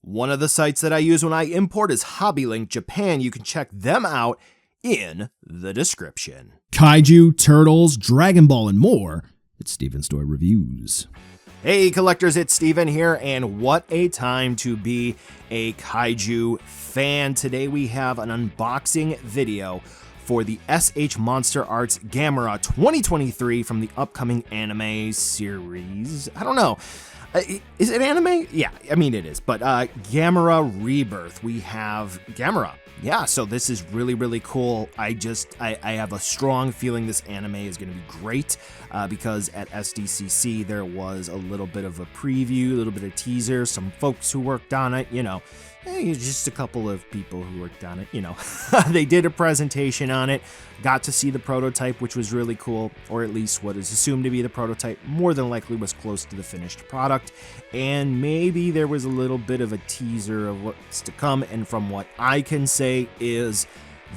One of the sites that I use when I import is HobbyLink Japan. You can check them out in the description. Kaiju, turtles, Dragon Ball, and more. It's Steven's Toy Reviews. Hey collectors, it's Steven here, and what a time to be a kaiju fan. Today we have an unboxing video for the SH MonsterArts Gamera 2023 from the upcoming anime series. I don't know. Is it anime? Yeah, I mean it is, but Gamera Rebirth. We have Gamera. Yeah, so this is really, really cool. I have a strong feeling this anime is going to be great because at SDCC there was a little bit of a preview, a little bit of teaser, some folks who worked on it, just a couple of people who worked on it, They did a presentation on it, got to see the prototype, which was really cool, or at least what is assumed to be the prototype, more than likely was close to the finished product, and maybe there was a little bit of a teaser of what's to come, and from what I can say is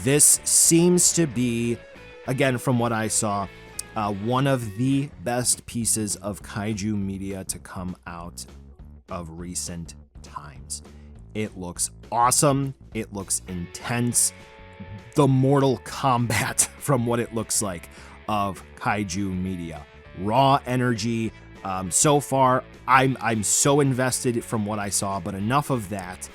this seems to be, again from what I saw, one of the best pieces of kaiju media to come out of recent times. It looks awesome. It looks intense. The Mortal Kombat, from what it looks like, of kaiju media. Raw energy. So far, I'm so invested from what I saw, but enough of that.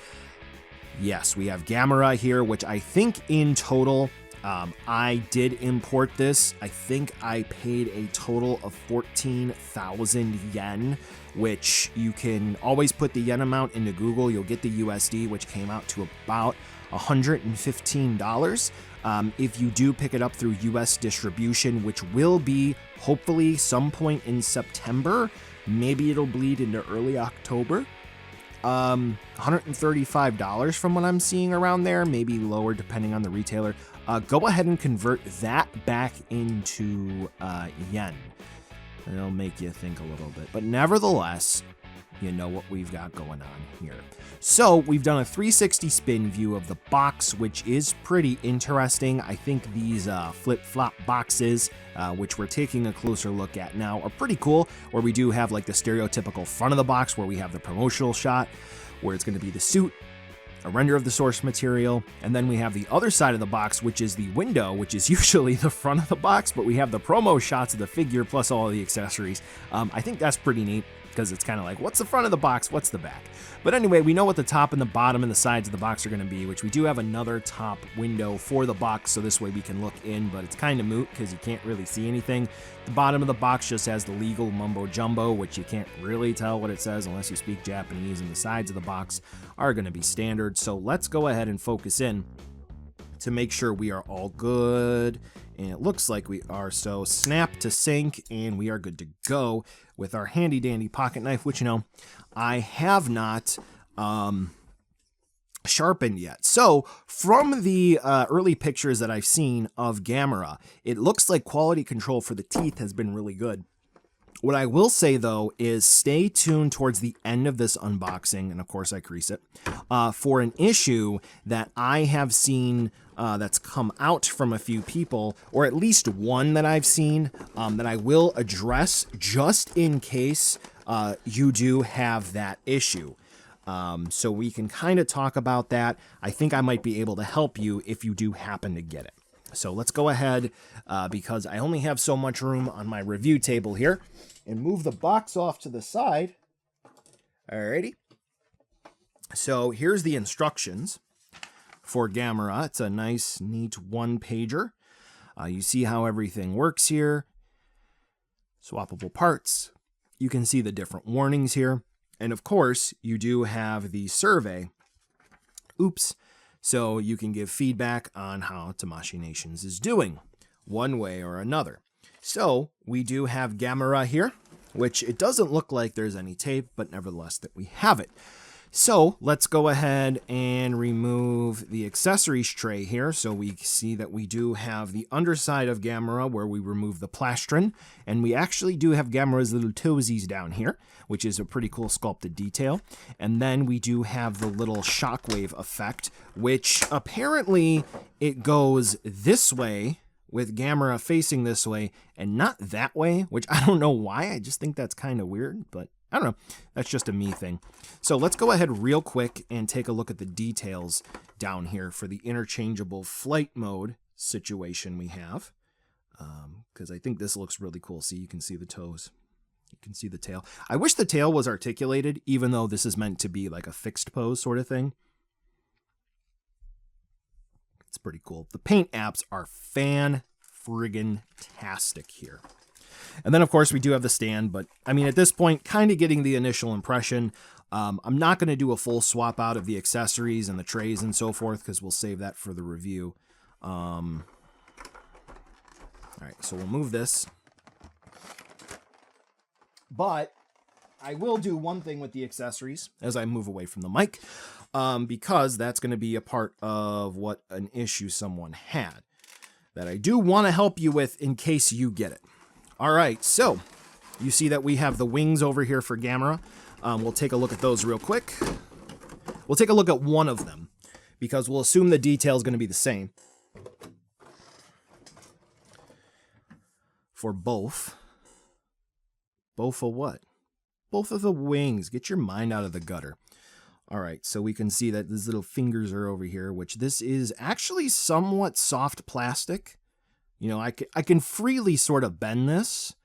Yes, we have Gamera here, which I think in total, I did import this. I think I paid a total of 14,000 yen, which you can always put the yen amount into Google. You'll get the USD, which came out to about $115. If you do pick it up through US distribution, which will be hopefully some point in September, maybe it'll bleed into early October. $135 from what I'm seeing around there, maybe lower depending on the retailer. Go ahead and convert that back into yen. It'll make you think a little bit, but nevertheless, you know what we've got going on here. So we've done a 360 spin view of the box, which is pretty interesting. I think these flip-flop boxes, which we're taking a closer look at now, are pretty cool, where we do have like the stereotypical front of the box where we have the promotional shot, where it's going to be the suit, a render of the source material, and then we have the other side of the box, which is the window, which is usually the front of the box, but we have the promo shots of the figure plus all of the accessories. I think that's pretty neat, because it's kind of like, what's the front of the box, what's the back? But anyway, we know what the top and the bottom and the sides of the box are going to be, which we do have another top window for the box, so this way we can look in, but it's kind of moot because you can't really see anything. The bottom of the box just has the legal mumbo jumbo, which you can't really tell what it says unless you speak Japanese, and the sides of the box are going to be standard. So let's go ahead and focus in to make sure we are all good, and it looks like we are. So snap to sync, and we are good to go with our handy dandy pocket knife, which I have not sharpened yet. So from the early pictures that I've seen of Gamera, it looks like quality control for the teeth has been really good. What I will say, though, is stay tuned towards the end of this unboxing, and of course I crease it, for an issue that I have seen that's come out from a few people, or at least one that I've seen, that I will address just in case you do have that issue. So we can kind of talk about that. I think I might be able to help you if you do happen to get it. So let's go ahead, because I only have so much room on my review table here, and move the box off to the side. Alrighty. So here's the instructions for Gamera. It's a nice, neat one-pager. You see how everything works here. Swappable parts. You can see the different warnings here. And of course, you do have the survey. Oops. So you can give feedback on how Tamashii Nations is doing, one way or another. So we do have Gamera here, which it doesn't look like there's any tape, but nevertheless that we have it. So let's go ahead and remove the accessories tray here. So we see that we do have the underside of Gamera where we remove the plastron, and we actually do have Gamera's little toesies down here, which is a pretty cool sculpted detail. And then we do have the little shockwave effect, which apparently it goes this way with Gamera facing this way and not that way, which I don't know why. I just think that's kind of weird, but I don't know. That's just a me thing. So let's go ahead real quick and take a look at the details down here for the interchangeable flight mode situation we have. Because I think this looks really cool. See, you can see the toes. You can see the tail. I wish the tail was articulated, even though this is meant to be like a fixed pose sort of thing. It's pretty cool. The paint apps are fan-friggin-tastic here. And then, of course, we do have the stand, but, I mean, at this point, kind of getting the initial impression. I'm not going to do a full swap out of the accessories and the trays and so forth, because we'll save that for the review. All right, so we'll move this. But I will do one thing with the accessories as I move away from the mic, because that's going to be a part of what an issue someone had that I do want to help you with in case you get it. All right, so you see that we have the wings over here for Gamera. We'll take a look at those real quick. We'll take a look at one of them because we'll assume the detail is going to be the same for both. Both of what? Both of the wings. Get your mind out of the gutter. All right, so we can see that these little fingers are over here, which this is actually somewhat soft plastic. You know, I can freely sort of bend this.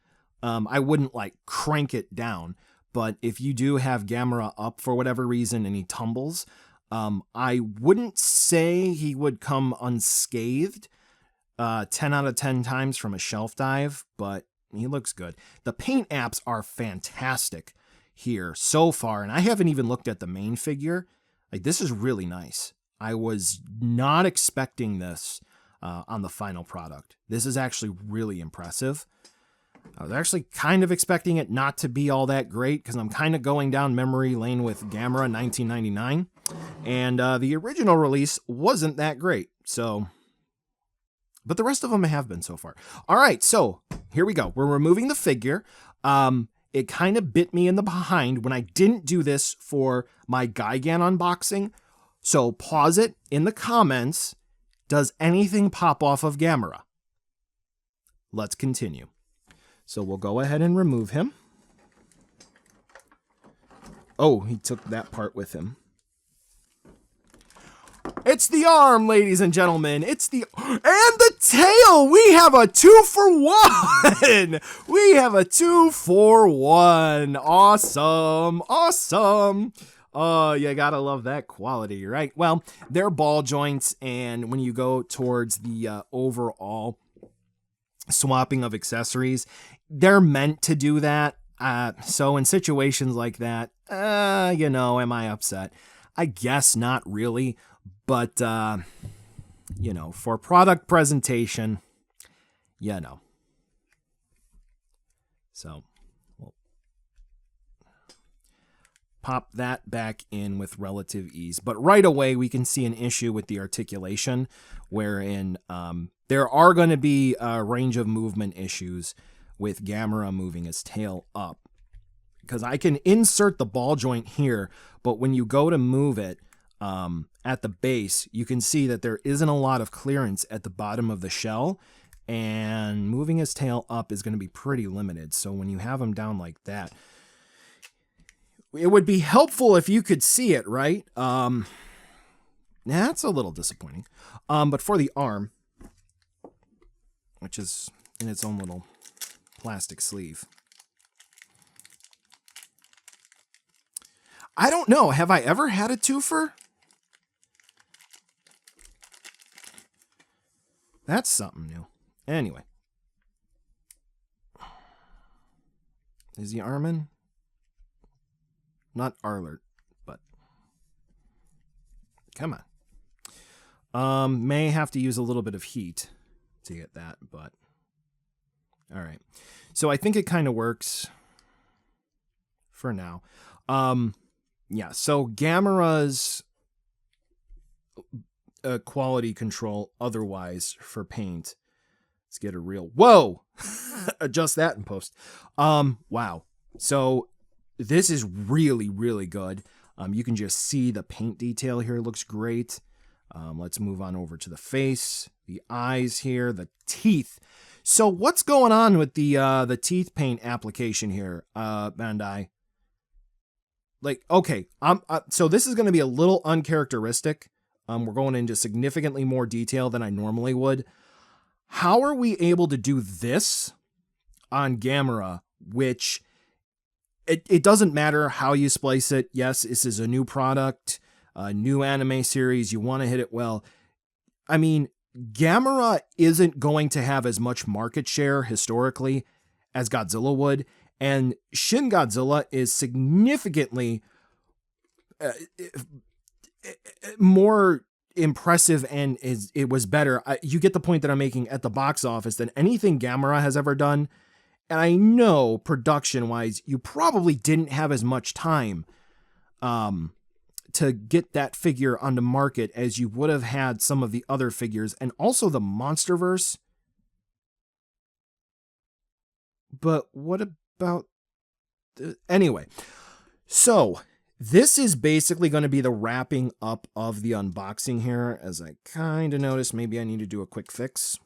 I wouldn't like crank it down, but if you do have Gamera up for whatever reason and he tumbles, I wouldn't say he would come unscathed 10 out of 10 times from a shelf dive, but he looks good. The paint apps are fantastic here so far, and I haven't even looked at the main figure. Like, this is really nice. I was not expecting this on the final product. This is actually really impressive. I was actually kind of expecting it not to be all that great because I'm kind of going down memory lane with Gamera 1999, and the original release wasn't that great. So, but the rest of them have been so far. All right, so here we go. We're removing the figure. It kind of bit me in the behind when I didn't do this for my Gigan unboxing. So pause it in the comments. Does anything pop off of Gamera? Let's continue. So we'll go ahead and remove him. Oh, he took that part with him. It's the arm, ladies and gentlemen. It's the... And the tail! We have a 2-for-1! We have a 2-for-1. Awesome. Awesome. Oh, you gotta love that quality, right? Well, they're ball joints, and when you go towards the overall swapping of accessories, they're meant to do that. So in situations like that, you know, am I upset? I guess not really, but, you know, for product presentation, you know. So pop that back in with relative ease. But right away, we can see an issue with the articulation, wherein there are going to be range of movement issues with Gamera moving his tail up. Because I can insert the ball joint here, but when you go to move it at the base, you can see that there isn't a lot of clearance at the bottom of the shell, and moving his tail up is going to be pretty limited. So when you have him down like that, it would be helpful if you could see it, right? That's a little disappointing. But for the arm, which is in its own little plastic sleeve, I don't know. Have I ever had a twofer? That's something new. Anyway. Is the arm in? Not Arlert, but come on. May have to use a little bit of heat to get that, but all right. So I think it kind of works for now. Yeah, so Gamera's quality control otherwise for paint. Let's get a real... Whoa! Adjust that in post. Wow. So this is really, really good. You can just see the paint detail here looks great. Let's move on over to the face, the eyes here, the teeth. So what's going on with the teeth paint application here, Bandai? okay, so this is going to be a little uncharacteristic. We're going into significantly more detail than I normally would. How are we able to do this on Gamera, which it doesn't matter how you splice it. Yes, this is a new product, a new anime series. You want to hit it well. I mean, Gamera isn't going to have as much market share historically as Godzilla would. And Shin Godzilla is significantly more impressive, and it was better. You get the point that I'm making at the box office than anything Gamera has ever done. And I know production-wise, you probably didn't have as much time to get that figure on the market as you would have had some of the other figures, and also the Monsterverse. But what about anyway, so this is basically going to be the wrapping up of the unboxing here. As I kind of noticed, maybe I need to do a quick fix.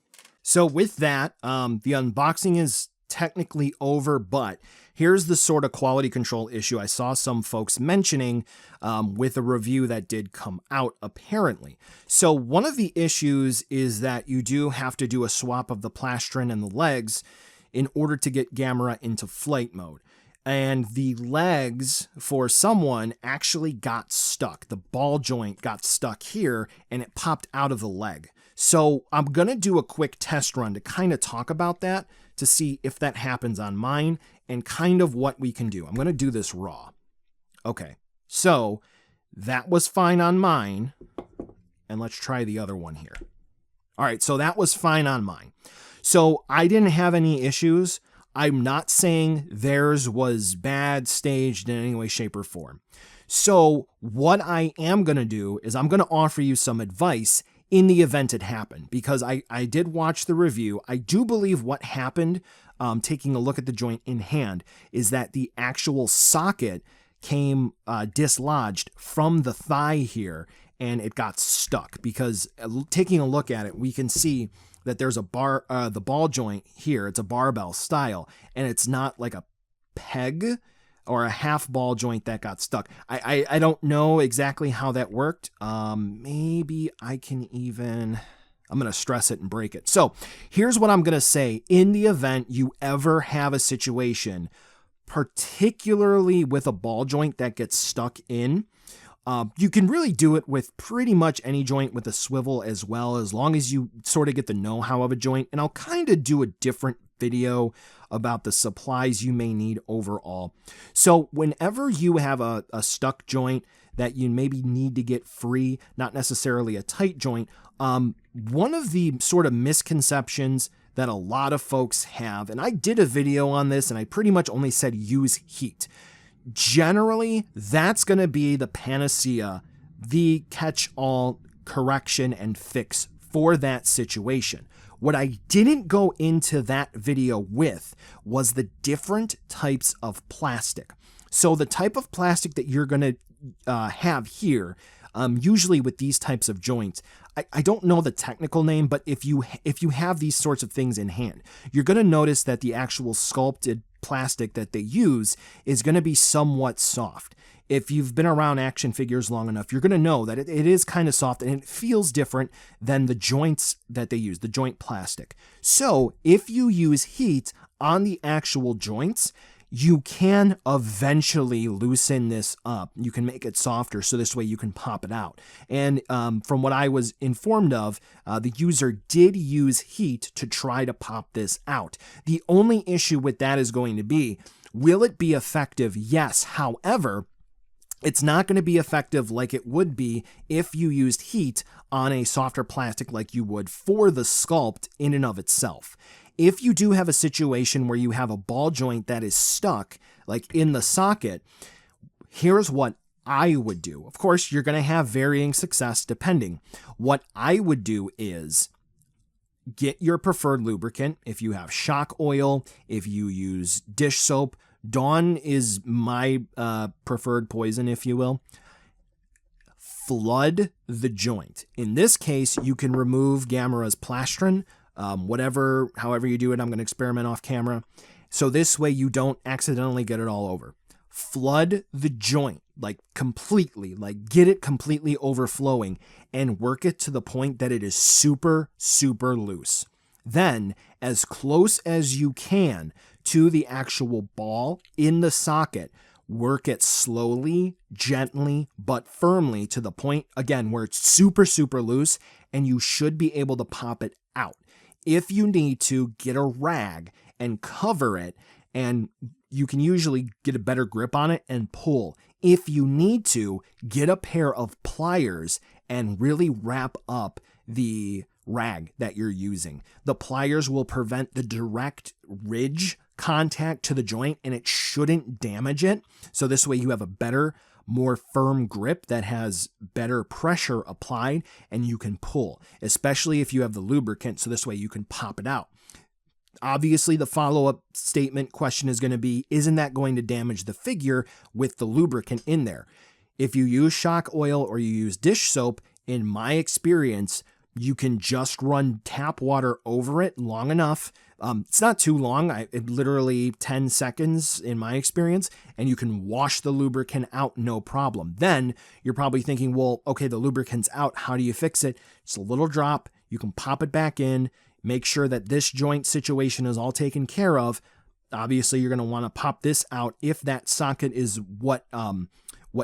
So with that, the unboxing is technically over, but here's the sort of quality control issue I saw some folks mentioning with a review that did come out apparently. So one of the issues is that you do have to do a swap of the plastron and the legs in order to get Gamera into flight mode. And the legs for someone actually got stuck. The ball joint got stuck here and it popped out of the leg. So I'm going to do a quick test run to kind of talk about that to see if that happens on mine and kind of what we can do. I'm going to do this raw. Okay, so that was fine on mine. And let's try the other one here. All right, so that was fine on mine. So I didn't have any issues. I'm not saying theirs was bad, staged in any way, shape, or form. So what I am going to do is I'm going to offer you some advice in the event it happened, because I did watch the review. I do believe what happened, taking a look at the joint in hand, is that the actual socket came dislodged from the thigh here, and it got stuck, because taking a look at it, we can see that there's the ball joint here. It's a barbell style, and it's not like a peg or a half ball joint that got stuck. I don't know exactly how that worked. Maybe I can even, I'm going to stress it and break it. So here's what I'm going to say. In the event you ever have a situation, particularly with a ball joint that gets stuck in, you can really do it with pretty much any joint with a swivel as well, as long as you sort of get the know-how of a joint. And I'll kind of do a different video about the supplies you may need overall. So whenever you have a stuck joint that you maybe need to get free, not necessarily a tight joint, one of the sort of misconceptions that a lot of folks have, and I did a video on this and I pretty much only said use heat. Generally, that's going to be the panacea, the catch-all correction and fix for that situation. What I didn't go into that video with was the different types of plastic. So the type of plastic that you're going to have here, usually with these types of joints, I don't know the technical name, but if you have these sorts of things in hand, you're going to notice that the actual sculpted plastic that they use is going to be somewhat soft. If you've been around action figures long enough, you're going to know that it is kind of soft and it feels different than the joints that they use, the joint plastic. So if you use heat on the actual joints, you can eventually loosen this up. You can make it softer so this way you can pop it out. And from what I was informed of, the user did use heat to try to pop this out. The only issue with that is going to be, will it be effective? Yes. However, it's not going to be effective like it would be if you used heat on a softer plastic like you would for the sculpt in and of itself. If you do have a situation where you have a ball joint that is stuck, like in the socket, here's what I would do. Of course, you're going to have varying success depending. What I would do is get your preferred lubricant. If you have shock oil, if you use dish soap, Dawn is my preferred poison, if you will. Flood the joint. In this case, you can remove Gamera's plastron, however you do it. I'm going to experiment off camera. So this way you don't accidentally get it all over. flood the joint, like completely, like get it completely overflowing and work it to the point that it is super, super loose. Then, as close as you can to the actual ball in the socket, work it slowly, gently, but firmly to the point, again, where it's super, super loose, and you should be able to pop it out. If you need to, get a rag and cover it, and you can usually get a better grip on it and pull. If you need to, get a pair of pliers and really wrap up the rag that you're using. The pliers will prevent the direct ridge contact to the joint, and it shouldn't damage it. So this way you have a better, more firm grip that has better pressure applied, and you can pull, especially if you have the lubricant, so this way you can pop it out. Obviously, the follow-up statement question is going to be, isn't that going to damage the figure with the lubricant in there? If you use shock oil or you use dish soap, in my experience, you can just run tap water over it long enough. It's not too long, literally 10 seconds in my experience, and you can wash the lubricant out, no problem. Then you're probably thinking, well, okay, the lubricant's out. How do you fix it? Just a little drop. You can pop it back in. Make sure that this joint situation is all taken care of. Obviously, you're going to want to pop this out if that socket is what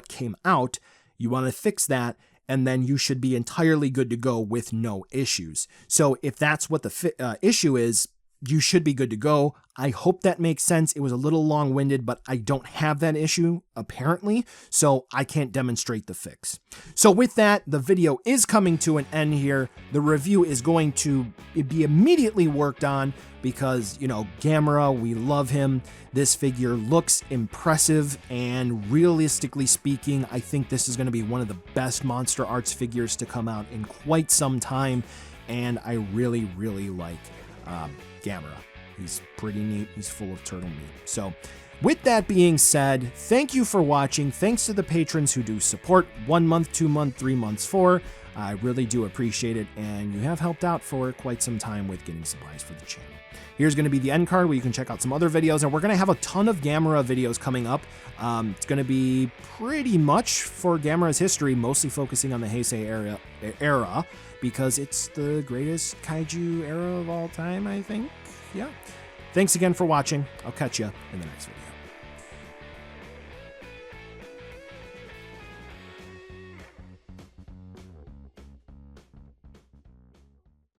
came out. You want to fix that, and then you should be entirely good to go with no issues. So if that's what the issue is, you should be good to go. I hope that makes sense. It was a little long-winded, but I don't have that issue, apparently, so I can't demonstrate the fix. So with that, the video is coming to an end here. The review is going to be immediately worked on because, you know, Gamera, we love him. This figure looks impressive, and realistically speaking, I think this is going to be one of the best MonsterArts figures to come out in quite some time, and I really, really like Gamera. He's pretty neat. He's full of turtle meat. So with that being said, thank you for watching. Thanks to the patrons who do support 1 month, 2 month, 3 months, 4. I really do appreciate it, and you have helped out for quite some time with getting supplies for the channel. Here's going to be the end card where you can check out some other videos, and we're going to have a ton of Gamera videos coming up. It's going to be pretty much for Gamera's history, mostly focusing on the Heisei era because it's the greatest kaiju era of all time, I think. Yeah. Thanks again for watching. I'll catch you in the next video.